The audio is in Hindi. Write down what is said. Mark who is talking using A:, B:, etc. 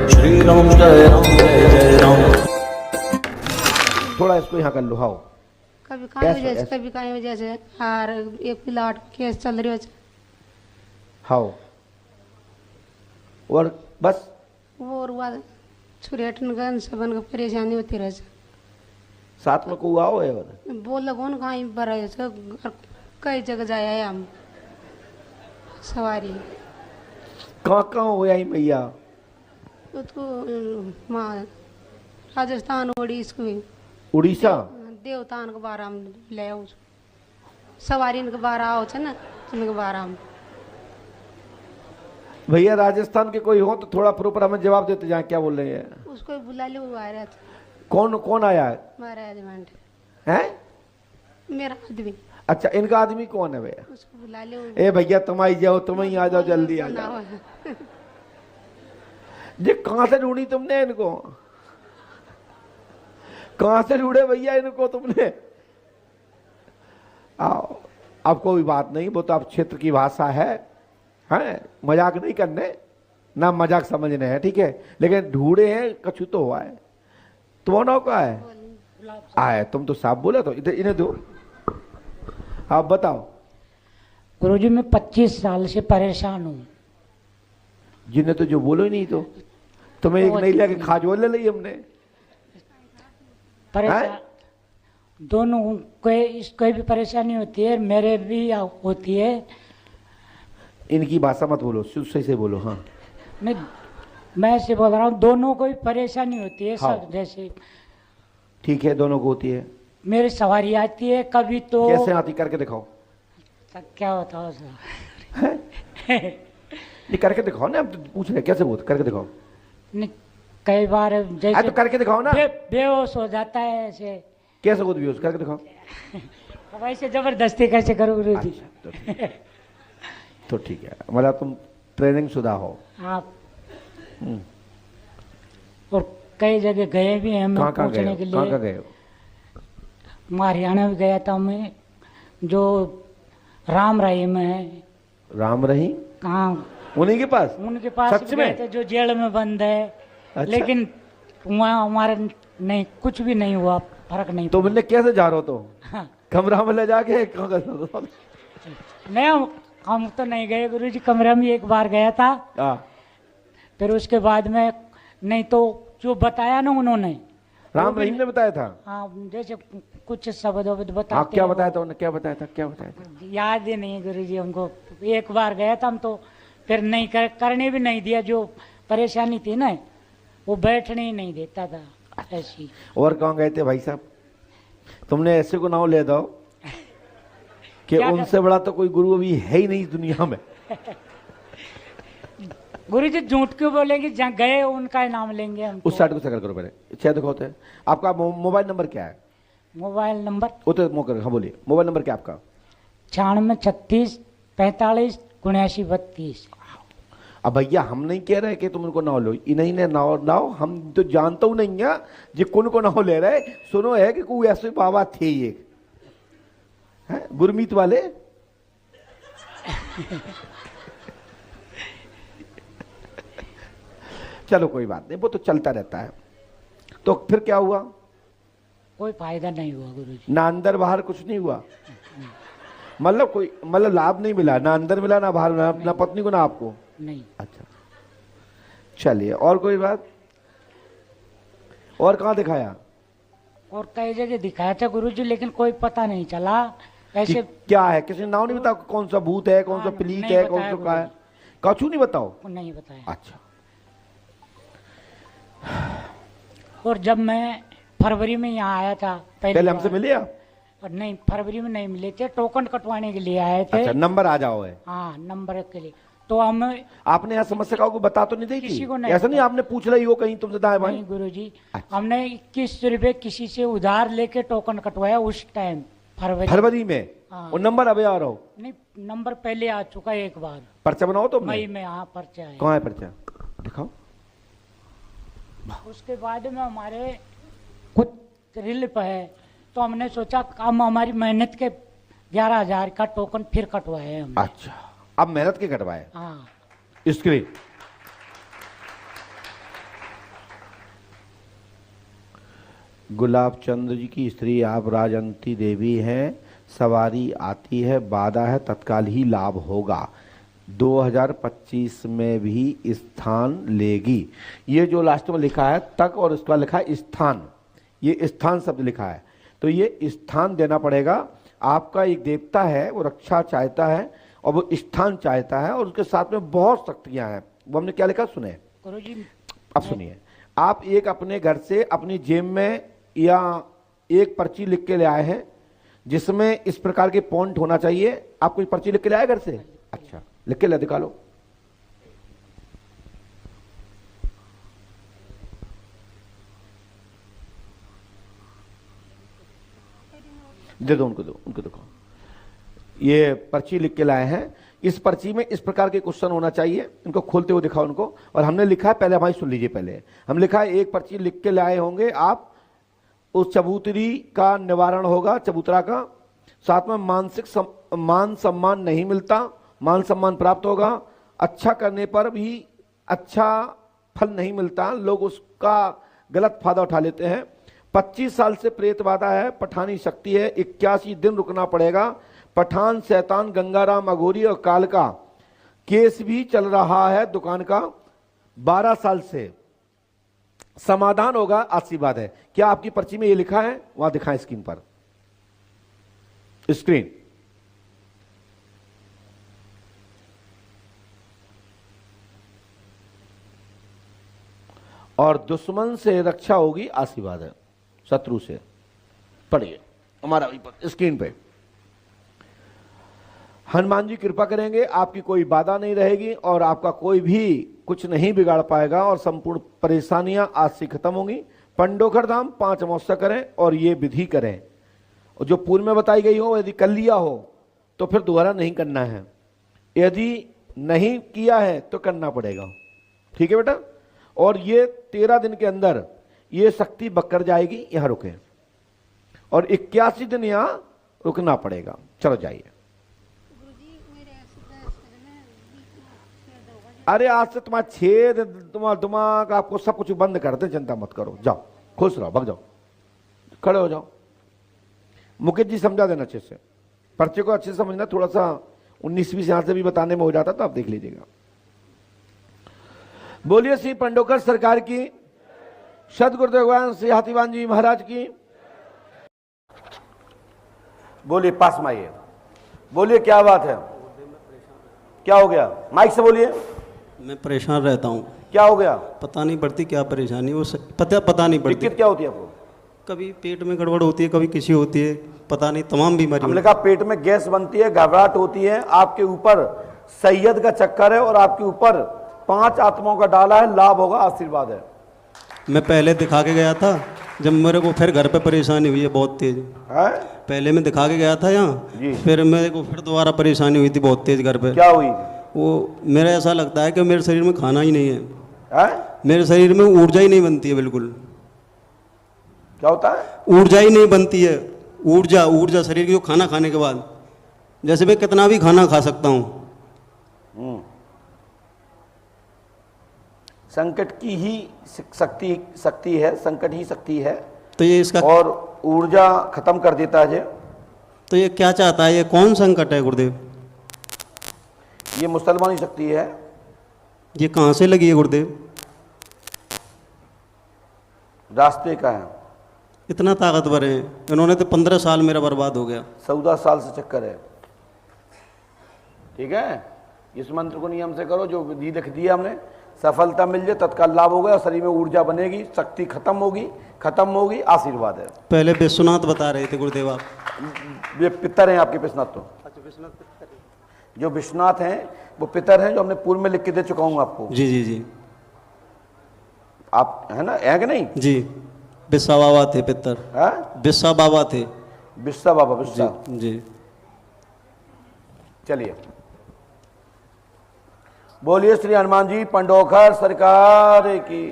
A: श्री राम जय राम।
B: थोड़ा इसको यहाँ कर लो। हाओ
C: कभी कहीं वजह से कभी कहीं वजह से और एक प्लाट केस चल रही है।
B: हाओ और बस
C: वो और हुआ छुरेटन गन सबन को परेशानी होती रहे।
B: साथ में को आओ है और
C: बोल कौन कहीं पर है कई जगह जाया है हम सवारी
B: कहाँ हो आई मैया
C: तो वहाँ राजस्थान ओडिशा
B: उड़ीसा
C: देवतान के बारे में ले आओ सवारी के बारे आओ छे ना उनके बारे में।
B: भैया राजस्थान के कोई हो तो थोड़ा प्रॉपर हमें जवाब देते जाए क्या बोल रहे हैं।
C: उसको बुला ले वो आ रहा था।
B: कौन कौन आया है
C: महाराज मंड
B: हैं?
C: मेरा आदमी।
B: अच्छा इनका आदमी कौन है भैया?
C: उसको बुला ले
B: ए भैया तुम आई जाओ तुम ही आ जाओ जल्दी आ जाओ। ये कहाँ से ढूंढी तुमने इनको? कहाँ से ढूंढे भैया इनको तुमने? आओ अब कोई बात नहीं वो तो अब क्षेत्र की भाषा है मजाक नहीं करने ना मजाक समझने हैं ठीक है लेकिन ढूंढे हैं कछु तो हुआ है। तुम्हारा नाम क्या है? आए तुम तो साफ बोला तो इधर इन्हें दो। आप बताओ।
D: गुरुजी मैं 25 साल से परेशान हूँ।
B: जिन्हें तो जो बोलो ही नहीं तो तुम्हें एक नहीं लगे खाजोल ले ली हमने।
D: परेशान दोनों इसको भी परेशानी होती है मेरे भी होती है।
B: इनकी भाषा मत बोलो सही से बोलो। हाँ
D: मैं ऐसे बोल रहा हूँ दोनों को भी परेशानी होती है सब जैसे।
B: ठीक है दोनों को होती है।
D: मेरी सवारी आती है कभी तो
B: कैसे आती करके दिखाओ।
D: क्या होता है सर?
B: ये करके दिखाओ ना। अब तो पूछ रहे कैसे बोल करके दिखाओ।
D: नहीं कई बार जैसे
B: तो करके दिखाओ ना।
D: बेहोश हो जाता है ऐसे।
B: कैसे बोल बेहोश करके दिखाओ।
D: अब ऐसे जबरदस्ती कैसे करो गुरुजी?
B: तो ठीक है मतलब तुम ट्रेनिंग शुदा हो
D: आप और कई जगह गए भी हैं मैं पूछने के लिए।
B: कहाँ गए हो?
D: हरियाणा भी गया था मैं जो राम रहीम में है।
B: राम रहीम
D: कहाँ?
B: उन्हीं के पास
D: सच में थे जो जेल में बंद है। अच्छा? लेकिन वहाँ हमारे नहीं कुछ भी नहीं हुआ फर्क नहीं।
B: तो मैंने कैसे जा रहे हो तो?
D: हाँ।
B: कमरा में ले जाके
D: नहीं हम तो नहीं गए गुरुजी कमरे में एक बार गया था। फिर उसके बाद में नहीं तो जो बताया ना उन्होंने
B: राम रहीम ने बताया था।
D: हाँ जैसे कुछ शब्द बताते।
B: क्या बताया था उन्होंने? क्या बताया था?
D: याद ही नहीं गुरुजी हमको। एक बार गया था हम तो फिर नहीं करने भी नहीं दिया। जो परेशानी थी ना वो बैठने ही नहीं देता था ऐसी।
B: और कहाँ गए थे भाई साहब? तुमने ऐसे को नाम ले दो कि उनसे बड़ा तो कोई गुरु अभी है ही नहीं दुनिया में।
D: गुरुजी झूठ क्यों बोलेंगे? जहाँ गए उनका नाम लेंगे हम।
B: उस साइड को सकल करो पहले। छह दिखाते हैं। आपका मोबाइल नंबर क्या है?
D: मोबाइल नंबर
B: वो तो मौके। हाँ बोलिए मोबाइल नंबर क्या आपका?
D: 96 36 45 79 32।
B: अब भैया हम नहीं कह रहे कि तुम उनको नाव लो इन्हीं ने नाव लाओ। हम तो जानता हूँ नहीं है जो कौन को नाव ले रहे। सुनो है कि कोई ऐसे बाबा थे ये गुरमीत वाले। चलो कोई बात नहीं वो तो चलता रहता है। तो फिर क्या हुआ?
D: कोई फायदा नहीं हुआ गुरुजी।
B: ना अंदर बाहर कुछ नहीं हुआ? मतलब कोई लाभ नहीं मिला? ना अंदर मिला ना बाहर ना पत्नी को ना आपको?
D: नहीं।
B: अच्छा चलिए और कोई बात? और कहाँ दिखाया?
D: और कई जगह दिखाया था गुरुजी लेकिन कोई पता नहीं चला ऐसे।
B: क्या है? किसी ने नाम नहीं बताया? कौन सा भूत है कौन सा प्लीत है कौन सा क्या है? कछु नहीं बताओ?
D: नहीं बताया।
B: अच्छा।
D: और जब मैं फरवरी में यहाँ आया था
B: पहले हमसे मिले आप?
D: और नहीं फरवरी में नहीं मिले थे। टोकन कटवाने के लिए आए थे।
B: अच्छा नंबर आ जाओ है।
D: हाँ नंबर के लिए तो हम
B: आपने यहाँ समस्या को बता तो नहीं दी
D: किसी
B: थी?
D: को नहीं
B: ऐसा नहीं आपने पूछ रही हो कहीं तुमसे दाएं बाएं?
D: गुरुजी।
B: अच्छा।
D: हमने 21 रुपए किसी से उधार लेके टोकन कटवाया उस टाइम
B: फरवरी में।
D: हाँ।
B: और नंबर अभी आ रहा हो?
D: नहीं नंबर पहले आ चुका है एक बार।
B: पर्चा बनाओ तो
D: मई में। हाँ पर्चा है।
B: कहाँ है पर्चा? दिखाओ।
D: उसके बाद में हमारे कुछ रिलीफ है तो हमने सोचा हम हमारी मेहनत के 11,000 का टोकन फिर कटवाए हम।
B: अच्छा अब मेहनत के कटवाए?
D: हाँ
B: इसके गुलाब चंद्र जी की स्त्री आप राजंती देवी हैं, सवारी आती है, बाधा है, तत्काल ही लाभ होगा, 2025 में भी स्थान लेगी। ये जो लास्ट में लिखा है तक और इसका लिखा है स्थान, ये स्थान शब्द लिखा है, तो ये स्थान देना पड़ेगा। आपका एक देवता है वो रक्षा चाहता है और वो स्थान चाहता है और उसके साथ में बहुत शक्तियां हैं। वो हमने क्या लिखा सुने
D: गुरुजी।
B: अब सुनिए, आप एक अपने घर से अपनी जेब में या एक पर्ची लिख के ले आए हैं जिसमें इस प्रकार के पॉइंट होना चाहिए। आप कोई पर्ची लिख के ले आए घर से? अच्छा, लिख के ले दिखा लो। दे दो उनको, दो उनको, देखो ये पर्ची लिख के लाए हैं। इस पर्ची में इस प्रकार के क्वेश्चन होना चाहिए। इनको खोलते हुए दिखाओ उनको। और हमने लिखा है, पहले हमारी सुन लीजिए, पहले हम लिखा है एक पर्ची लिख के लाए होंगे आप, उस चबूतरी का निवारण होगा, चबूतरा का, साथ में मान सम्मान नहीं मिलता, मान सम्मान प्राप्त होगा, अच्छा करने पर भी अच्छा फल नहीं मिलता, लोग उसका गलत फायदा उठा लेते हैं। 25 साल से प्रेत बाधा है, पठानी शक्ति है, 81 दिन रुकना पड़ेगा, पठान शैतान गंगाराम अघोरी और काल का केस भी चल रहा है दुकान का 12 साल से, समाधान होगा, आशीर्वाद है। क्या आपकी पर्ची में ये लिखा है? वहां दिखाएं स्क्रीन पर, स्क्रीन। और दुश्मन से रक्षा होगी, आशीर्वाद है, शत्रु से। पढ़िए हमारा स्क्रीन पे। हनुमान जी कृपा करेंगे, आपकी कोई बाधा नहीं रहेगी और आपका कोई भी कुछ नहीं बिगाड़ पाएगा और संपूर्ण परेशानियां आज से खत्म होंगी। पंडोखर धाम 5 अमावस्या करें और ये विधि करें, और जो पूर्व में बताई गई हो यदि कर लिया हो तो फिर दोबारा नहीं करना है, यदि नहीं किया है तो करना पड़ेगा। ठीक है बेटा? और ये 13 दिन के अंदर ये शक्ति बकर जाएगी। यहां रुके और 81 दिन यहां रुकना पड़ेगा। चलो जाइए। अरे आज से तुम्हारा 6 दिन तुम्हारा दिमाग आपको सब कुछ बंद कर दे, चिंता मत करो, जाओ खुश रहो, भग जाओ, खड़े हो जाओ। मुकेश जी समझा देना अच्छे से, पर्चे को अच्छे से समझना, थोड़ा सा 19-20 यहां से भी बताने में हो जाता तो आप देख लीजिएगा। बोलिए श्री पंडोकर सरकार की, सदगुरुदेव भगवान श्री हाथीवान जी महाराज की। बोलिए, पास में आइए, बोलिए क्या बात है, क्या हो गया? माइक से बोलिए।
E: मैं परेशान रहता हूँ।
B: क्या हो गया?
E: पता नहीं पड़ती क्या परेशानी, वो पता नहीं पड़ती।
B: दिक्कत क्या होती है आपको?
E: कभी पेट में गड़बड़ होती है, कभी किसी होती है, पता नहीं, तमाम बीमारी।
B: हमने कहा पेट में गैस बनती है, घबराहट होती है, आपके ऊपर सैयद का चक्कर है और आपके ऊपर 5 आत्माओं का डाला है, लाभ होगा, आशीर्वाद है।
E: मैं पहले दिखा के गया था, जब मेरे को फिर घर पे परेशानी हुई है बहुत तेज
B: है?
E: पहले मैं दिखा के गया था यहाँ, फिर मेरे को फिर दोबारा परेशानी हुई थी बहुत तेज घर पे।
B: क्या हुई?
E: वो मेरा ऐसा लगता है कि मेरे शरीर में खाना ही नहीं है, मेरे शरीर में ऊर्जा ही नहीं बनती है बिल्कुल।
B: क्या होता है?
E: ऊर्जा ही नहीं बनती है, ऊर्जा शरीर की, जो खाना खाने के बाद, जैसे मैं कितना भी खाना खा सकता हूँ।
B: संकट की ही शक्ति है, संकट ही शक्ति है,
E: तो ये इसका,
B: और ऊर्जा खत्म कर देता है।
E: तो ये क्या चाहता है, ये कौन संकट है गुरुदेव?
B: ये मुसलमानी शक्ति है।
E: ये कहाँ से लगी है गुरुदेव?
B: रास्ते का है।
E: इतना ताकतवर है इन्होंने, तो 15 साल मेरा बर्बाद हो गया।
B: 14 साल से चक्कर है। ठीक है, इस मंत्र को नियम से करो, जो विधि लिख दी है हमने, सफलता मिल जाए, तत्काल लाभ होगा, और शरीर में ऊर्जा बनेगी, शक्ति खत्म होगी, आशीर्वाद है।
E: पहले विश्वनाथ बता रहे थे गुरुदेव आप।
B: ये पितर हैं आपके विश्वनाथ, तो जो विश्वनाथ हैं वो पितर हैं, जो हमने पूर्व में लिख के दे चुका हूं आपको।
E: जी जी जी,
B: आप है ना, है कि नहीं?
E: जी, बिस्सा बाबा थे पितर।
B: बिस्सा बाबा थे, बिस्सा बाबा, बिस्सा
E: जी।
B: चलिए, बोलिए श्री हनुमान जी पंडोखर सरकार की।